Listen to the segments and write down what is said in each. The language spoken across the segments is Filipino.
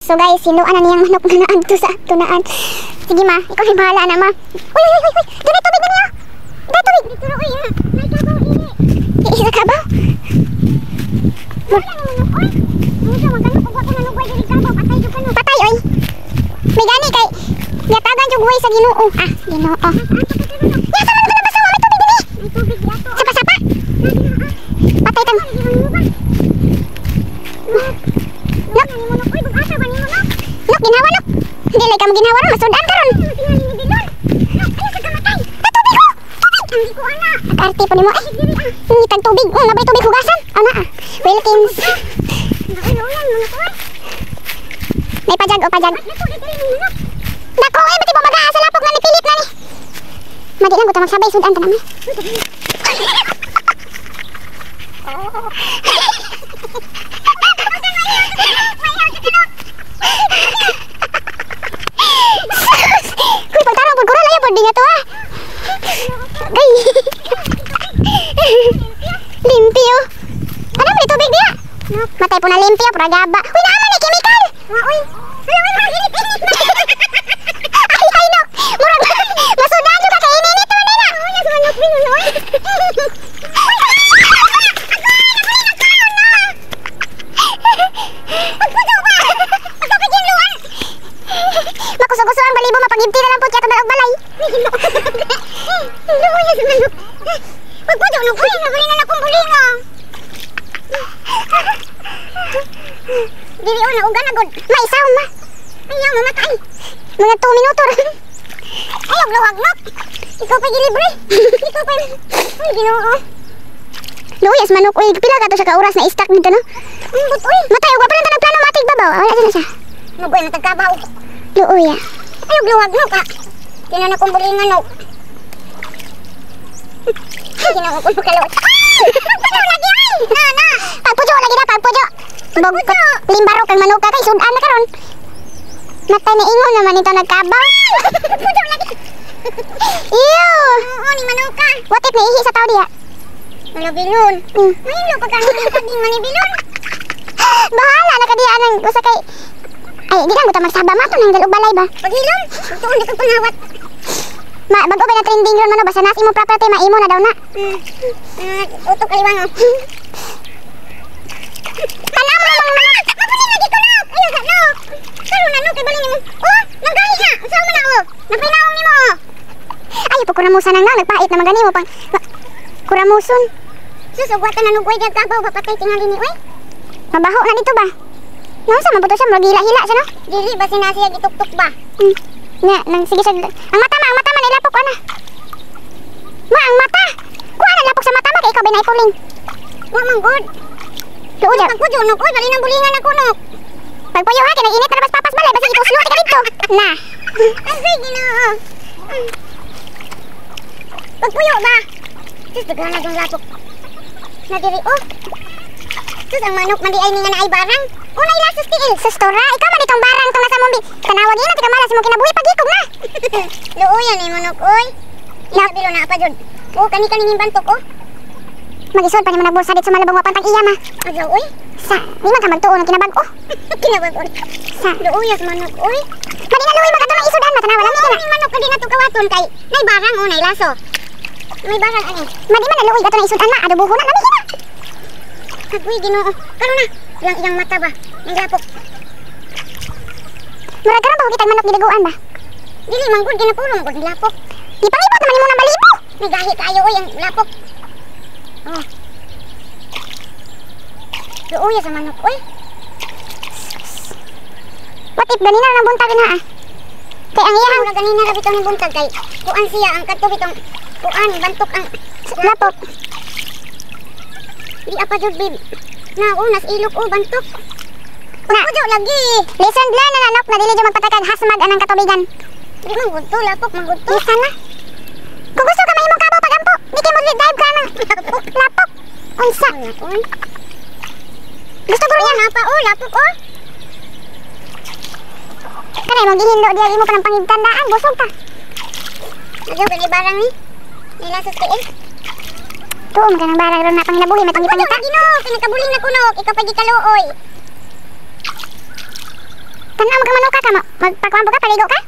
So guys, hinuan na niyang manok na naadto sa tunaan. Sige ma, ikaw ay bahala na ma. Uy, uy, uy, uy. Dili tubig na niya. Dili tubig. Dito na uy ha. May kabaw ini. Isa kabaw. Wala na manok oy. Musa magano kung ako manok dili kabaw patay jud kanok. Patay oy. May gani kay yatagan jud way sa Ginoo. Ah, Ginoo. Ya sama na basa may tubig dili. May tubig yato. Sapa-sapa. Patay kan. Nok, oy bugasa ba ni mo nok? Nok ginawa nok. Hindi lay ka mo ginawa na masudan karon. Tingali ni Bilon. Nok, ay sa kamatay. Tubig ko. Tubig. Ang ko ana. Arte pa nimo. Ni tag tubig. Nabay tubig hugasan. Ana ah. Wilkins. Nakainulan mo na ko. May pajag o pajag. Nako ay bati mo magaa sa lapok na ni pilit na ni. Madi lang ko ta magsabay sudan ta naman. Uy, pagtarong po guro layo po di nga to ah. Gay. Limpyo. Ano may tubig dia? Matay po na limpyo, pura gaba. Uy, naman eh, chemical. Uy. Ay, no. Murag masudan juga kay ini to na na. Uy, nasumanok binunoy. Makuso-kuso ang balibo mapagimti na lang po kaya ito dalawag balay. Luya sa manok. Pagpudo nung kuya na bali na akong bulinga. Dili o na ugan na god. May isaw ma. Ayaw mamatay. Mga 2 minuto rin. Ayaw luwag nok. Ikaw pa gilibre. Ikaw pa. Ay Ginoo. Luyas manok uy pila ka to sa kauras na istak dito no. But uy matay og pa rin tanang plano matig babaw. Wala din siya. Mabuhay na tagkabaw. Luya. Ayaw luwag nok ha. Tinan akong bulingan no. Ginoo ko pakalot. Pagpujo lagi ay. Na. Pagpujo lagi na pagpujo. Pagpujo. Limbaro kang manok kay sudan na karon. Matay na ingon naman ito nagkabaw. Pagpujo lagi. Ew. Oo ni manok ka. What if naihi sa tao diha? Wala Bilon. Ngayon lo pagkano paging mani Bilon. Bahala na kadiya nang gusto kay. Ay, di lang ko ta magsaba mato nang dalog balay ba? Paghilom. Tuon di kag panawat. Ma, bago ba na trending ron mano basta nas imo property maimo na daw na. Utok kaliwang. Tanam mo mga manok. Mapuli lagi ko na. Ayo sa no. Karon na no kay bali nimo. Oh, nanggahi na. Unsa man na oh? Napinaong nimo. Ay, pagkuramusan nang nagpait na magani mo pang kuramuson. Susugwatan na nugway dag kabaw papatay tingali ni oy. Mabaho na dito ba? Nasa mabuto siya magila-hila siya no? Dili ba sinasiya gituktok ba? Nya, nang sige siya. Ang mata man ilapok ana. Ma, ang mata. Kuha na lapok sa mata ma kay ikaw binay puling. Wa man good. Tuo ja. Pagpujo nok oy bali nang bulingan ako nok. Pagpuyo ha kinag init na bas papas balay basi ituslo ka dito. Na. Ay Ginoo. Pagpuyo ba? Sus daghan na jang lapok. Na diri oh. Sus ang manok man di ay nga na ay barang. Unay lasos tiil. Sus tora, ikaw man itong barang tong nasa mombi. Tanawag ina tika malas mo kinabuhi pagikog na. Luoyan ni manok oy. Ina bilo na pa jud. Oh kani-kani bantok oh. Magisod pa ni man nagbolsa dit sa malabong wapantang iya ma. Adlaw oy. Sa, di man ka magtuon ng kinabag-o. Kinabag-o. Sa, luoyas manok oy. Madi na luoy magato ng isudan ma tanawa lami kana. Ni manok kadi na to kawaton kay nay barang oh nay laso. May barang ani. Madi man na luoy gato ng isudan ma adobuho na lami kana. Agoy Ginoo. Karon na. Iyang mata ba? Ang lapok. Murag karon ba kitag manok gidiguan ba? Dili manggod ginapulong ko lapok. Ipangibot naman imo nang balibo. May gahi kayo oy ang lapok. Oh. Luoy sa manok oy. What if ganina nang buntag na ah? Kay ang iyang na ganina ra bitaw ng buntag kay kuan siya ang kadto bitong kuan bantok ang lapok. Di apa jud bib. Na unas ilok o bantok. Na pujo lagi. Listen lang na nanok na dili jud magpatakag hasmag anang katubigan. Di man gudto lapok man gudto. Listen na. Kung gusto ka mahimong kabaw pagampo, di kay mo dive ka na. Lapok. Unsa? Gusto ko niya napa oh lapok oh. Kanay mo gihindo diya imo kanang pangigtandaan busog ta. Ayo gani barang ni. Nila sa tiil. Tuo magandang barang ron na panginabuhi may pangipangita. Ginoo, kinakabuling na kunok, ikaw pa gikaluoy. Tanawa magmanuka ka, magpakwampo ka, paligo ka.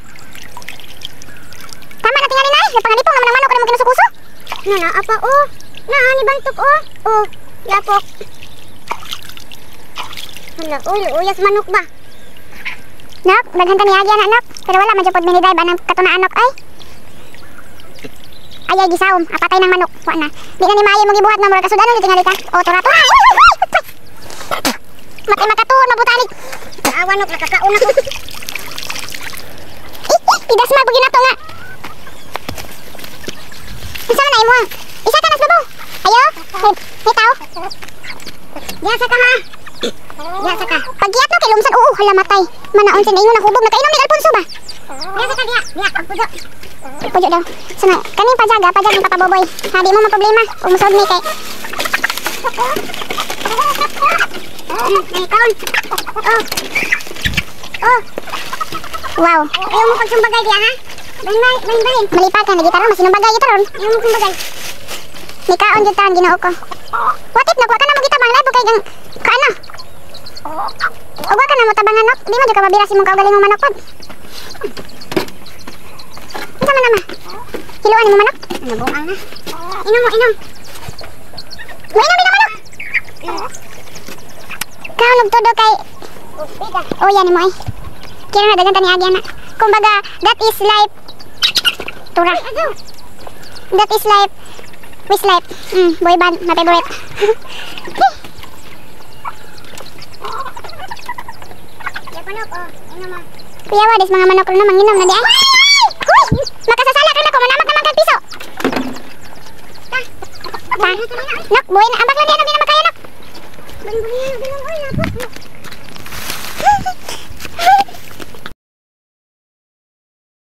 Tama na tingali na eh, napangalipong naman ang manok, ano mo kinusukuso? Na, apa, oh. Na, ni bantok, oh. Oh, yapok. Hala, uyas manok ba? Nok, daghan ka ni Agi anak, nok. Pero wala, madyapod miniday ba ng katunaan, nok, ay. Ay, gisawom, apatay ng manok. Wa na. Di na ni maayo mo gibuhat na mura kasudanon di tingali ka. O, tura. Matay makatuon, mabutanig. Awan, nok, nakakauna ko. Tigas ma, bugin na to nga. Isa na imo. Isa ka nas babaw. Ayo, hitaw. Yasa ka ma. Yasa ka. Pagiyat no kay lumsan, oo, hala matay. Manaon sin ingon nakubog nakainom ni Alfonso ba? Yasa ka diya, pagpudo. Pujo daw. Sana kaning pajaga ng Papa Boboy. Ha, di mo problema kung musod ni kay. Ay, kaon. Oh. Wow. Ayaw mo pagsumbagay diya, ha? Bain. Malipad ka na gitaro, masinumbagay ito ron. Ayaw mo kumbagay. May kaon dyan tahan, ginoo ko. What if nagwa ka na mo gitabang labo kay gang kaano? Ugwa ka na mo tabangan, nok. Di mo dyan ka mabirasi mong kaugaling mong manok pod. Isa man naman. Hiluan mo manok? Ano buang na? Inom mo. May inom manok. Kaon todo kay. Oh, yan mo eh. Kira na dagan tani agi na. Kumbaga, that is life. Tura. That is life. Wish life. Boy band, my favorite. Ya manok, oh. Inom mo. Kuya wa, des mga manok rin na manginom na di ay. Uy! Makasasalak rin ako, manamak naman kag piso. Nok, buhay na. Ambak lang di, ano di na makaya, nok. Buhay na,